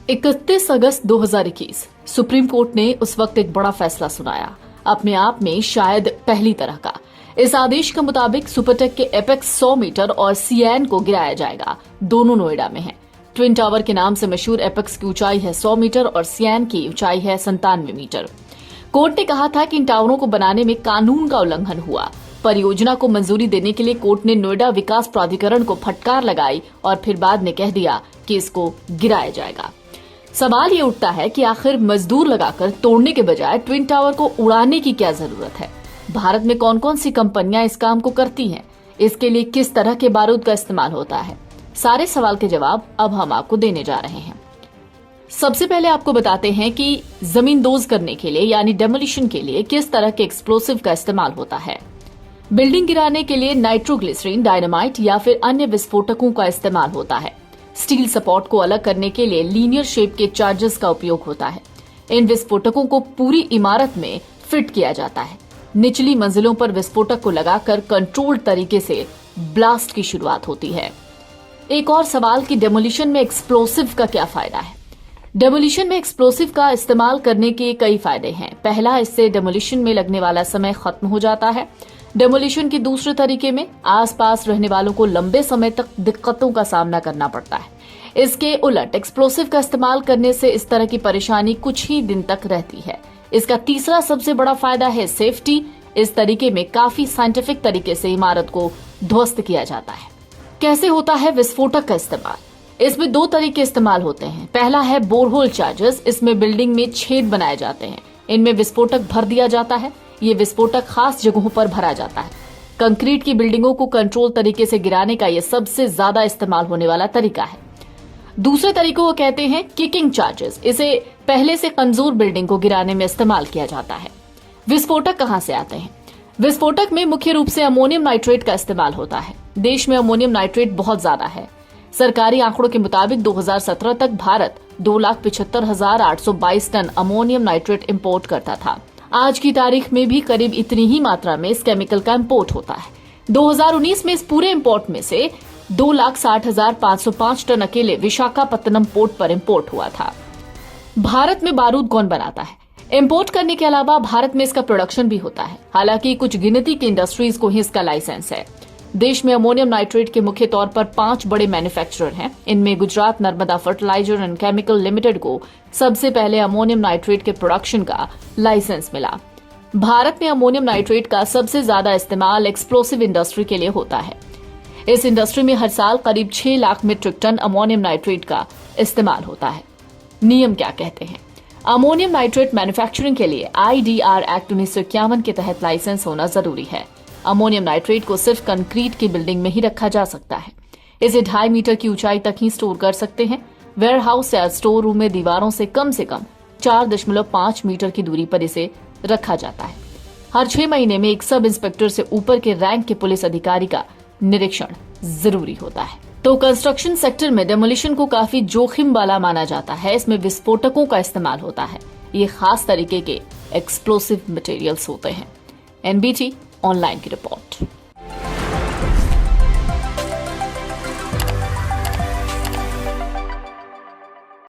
31 अगस्त 2021 supreme court ने उस वक्त एक बड़ा फैसला सुनाया, अपने आप में शायद पहली तरह का। इस आदेश के मुताबिक सुपरटेक के एपेक्स 100 मीटर और सियान को गिराया जाएगा। दोनों नोएडा में हैं। ट्विन टावर के नाम से मशहूर एपेक्स की ऊंचाई है 100 मीटर और सियान की ऊंचाई है 97 मीटर। कोर्ट ने कहा था कि इन टावरों को बनाने में कानून का उल्लंघन हुआ। परियोजना को मंजूरी देने के लिए कोर्ट ने नोएडा विकास प्राधिकरण को फटकार लगाई और फिर बाद में कह दिया कि इसको गिराया जाएगा। सवाल ये उठता है कि आखिर मजदूर लगाकर तोड़ने के बजाय ट्विन टावर को उड़ाने की क्या जरूरत है? भारत में कौन कौन सी कंपनियां इस काम को करती हैं? इसके लिए किस तरह के बारूद का इस्तेमाल होता है? सारे सवाल के जवाब अब हम आपको देने जा रहे हैं। सबसे पहले आपको बताते हैं कि जमींदोज करने के लिए यानी डेमोलिशन के लिए किस तरह के एक्सप्लोसिव का इस्तेमाल होता है। बिल्डिंग गिराने के लिए नाइट्रोग्लिसरीन, डायनामाइट या फिर अन्य विस्फोटकों का इस्तेमाल होता है। स्टील सपोर्ट को अलग करने के लिए लीनियर शेप के चार्जेस का उपयोग होता है। इन विस्फोटकों को पूरी इमारत में फिट किया जाता है। निचली मंजिलों पर विस्फोटक को लगाकर कंट्रोल्ड तरीके से ब्लास्ट की शुरुआत होती है। एक और सवाल कि डेमोलिशन में एक्सप्लोसिव का क्या फायदा है? डेमोलिशन में एक्सप्लोसिव का इस्तेमाल करने के कई फायदे हैं। पहला, इससे डेमोलिशन में लगने वाला समय खत्म हो जाता है। डेमोलिशन के दूसरे तरीके में आसपास रहने वालों को लंबे समय तक दिक्कतों का सामना करना पड़ता है। इसके उलट एक्सप्लोसिव का इस्तेमाल करने से इस तरह की परेशानी कुछ ही दिन तक रहती है। इसका तीसरा सबसे बड़ा फायदा है सेफ्टी। इस तरीके में काफी साइंटिफिक तरीके से इमारत को ध्वस्त किया जाता है। कैसे होता है विस्फोटक का इस्तेमाल? इसमें दो तरीके इस्तेमाल होते हैं। पहला है बोरहोल चार्जेस। इसमें बिल्डिंग में छेद बनाए जाते हैं, इनमें विस्फोटक भर दिया जाता है। ये विस्फोटक खास जगहों पर भरा जाता है। कंक्रीट की बिल्डिंगों को कंट्रोल तरीके से गिराने का यह सबसे ज्यादा इस्तेमाल होने वाला तरीका है। दूसरे तरीके को कहते हैं किकिंग चार्जेस। इसे पहले से कमजोर बिल्डिंग को गिराने में इस्तेमाल किया जाता है। विस्फोटक कहां से आते हैं? विस्फोटक में मुख्य रूप से अमोनियम नाइट्रेट का इस्तेमाल होता है। देश में अमोनियम नाइट्रेट बहुत ज्यादा है। सरकारी आंकड़ों के मुताबिक 2017 तक Bharat 2,75,822 tonne ammonium nitrate import करता था। आज की तारीख में भी करीब इतनी ही मात्रा में इस केमिकल का इंपोर्ट होता है। 2019 में इस पूरे इंपोर्ट में से 2,60,505 टन अकेले विशाखापत्तनम पोर्ट पर इंपोर्ट हुआ था। भारत में बारूद कौन बनाता है? इंपोर्ट करने के अलावा भारत में इसका प्रोडक्शन भी होता है। हालांकि कुछ गिनती की इंडस्ट्रीज को ही इसका लाइसेंस है। देश में अमोनियम नाइट्रेट के मुख्य तौर पर 5 बड़े मैन्युफैक्चरर हैं। इनमें Gujarat Narmada fertilizer and chemical limited को सबसे पहले अमोनियम नाइट्रेट के प्रोडक्शन का लाइसेंस मिला। भारत में अमोनियम नाइट्रेट का सबसे ज्यादा इस्तेमाल एक्सप्लोसिव इंडस्ट्री के लिए होता है। इस इंडस्ट्री में हर साल करीब 6 lakh metric tonne ammonium nitrate का इस्तेमाल होता है। नियम क्या कहते हैं? अमोनियम नाइट्रेट मैन्युफैक्चरिंग के लिए IDR एक्ट 1951 के तहत लाइसेंस होना जरूरी है। अमोनियम नाइट्रेट को सिर्फ कंक्रीट की बिल्डिंग में ही रखा जा सकता है। इसे 2.5 मीटर की ऊंचाई तक ही स्टोर कर सकते हैं। वेयरहाउस या स्टोर रूम में दीवारों से कम 4.5 मीटर की दूरी पर इसे रखा जाता है। हर 6 महीने में एक सब इंस्पेक्टर से ऊपर के रैंक के पुलिस अधिकारी का निरीक्षण जरूरी होता है। तो कंस्ट्रक्शन सेक्टर में डेमोलिशन को काफी जोखिम वाला माना जाता है। इसमें विस्फोटकों का इस्तेमाल होता है। ये खास तरीके के एक्सप्लोसिव मटेरियल्स होते हैं। NBT ऑनलाइन की रिपोर्ट।